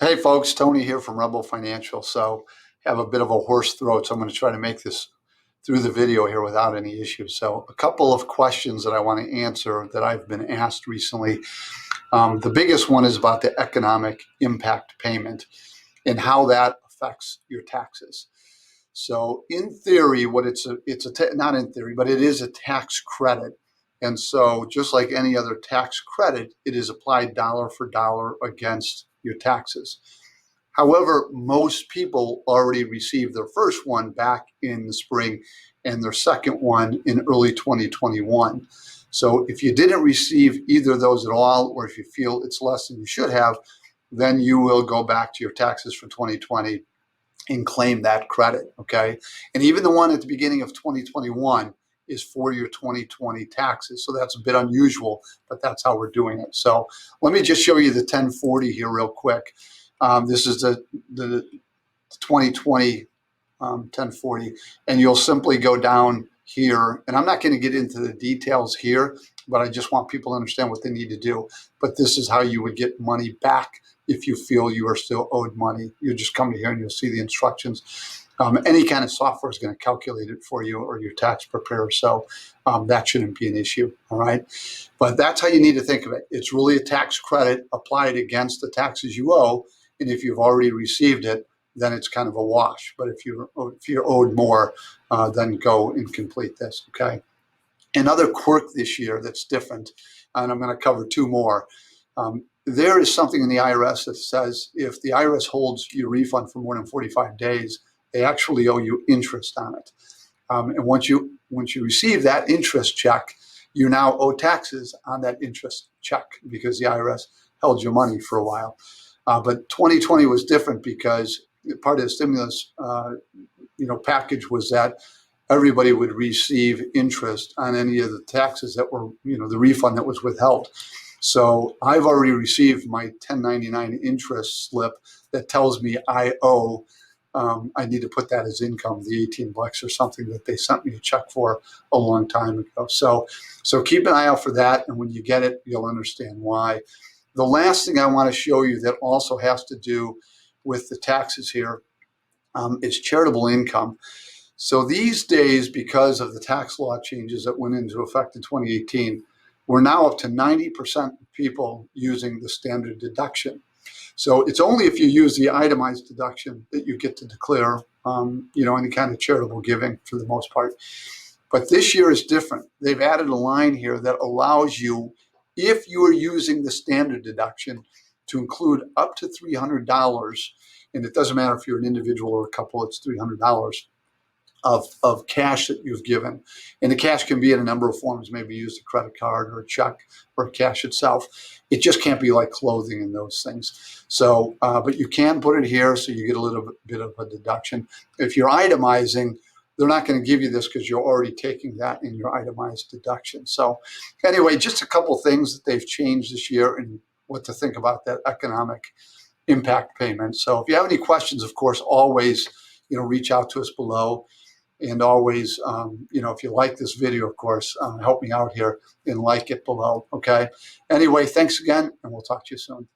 Hey folks, Tony here from Rebel Financial. So have a bit of a hoarse throat, so I'm going to try to make this through the video here without any issues. So a couple of questions that I want to answer that I've been asked recently. The biggest one is about the economic impact payment and how that affects your taxes. So in theory, not in theory, but it is a tax credit. And so just like any other tax credit, it is applied dollar for dollar against your taxes. However, most people already received their first one back in the spring and their second one in early 2021. So if you didn't receive either of those at all, or if you feel it's less than you should have, then you will go back to your taxes for 2020 and claim that credit, okay? And even the one at the beginning of 2021 is for your 2020 taxes. So that's a bit unusual, but that's how we're doing it. So let me just show you the 1040 here real quick. This is the 2020 1040, and you'll simply go down here. And I'm not going to get into the details here, but I just want people to understand what they need to do. But this is how you would get money back if you feel you are still owed money. You just come here and you'll see the instructions. Any kind of software is going to calculate it for you, or your tax preparer. So that shouldn't be an issue, all right? But that's how you need to think of it. It's really a tax credit applied against the taxes you owe. And if you've already received it, then it's kind of a wash. But if you're owed more, then go and complete this, okay? Another quirk this year that's different, and I'm going to cover two more. There is something in the IRS that says if the IRS holds your refund for more than 45 days, they actually owe you interest on it. And once you receive that interest check, you now owe taxes on that interest check because the IRS held your money for a while. But 2020 was different because part of the stimulus package was that everybody would receive interest on any of the taxes that were, the refund that was withheld. So I've already received my 1099 interest slip that tells me I owe, I need to put that as income, the 18 bucks or something that they sent me a check for a long time ago. So keep an eye out for that. And when you get it, you'll understand why. The last thing I want to show you that also has to do with the taxes here is charitable income. So these days, because of the tax law changes that went into effect in 2018, we're now up to 90% of people using the standard deduction. So it's only if you use the itemized deduction that you get to declare, any kind of charitable giving for the most part. But this year is different. They've added a line here that allows you, if you are using the standard deduction, to include up to $300, and it doesn't matter if you're an individual or a couple, it's $300 of cash that you've given. And the cash can be in a number of forms, maybe use a credit card or a check or cash itself. It just can't be like clothing and those things. So, but you can put it here so you get a little bit of a deduction. If you're itemizing, they're not going to give you this because you're already taking that in your itemized deduction. So anyway, just a couple things that they've changed this year and what to think about that economic impact payment. So if you have any questions, of course, always, reach out to us below. And always, if you like this video, of course, help me out here and like it below, okay? Anyway, thanks again, and we'll talk to you soon.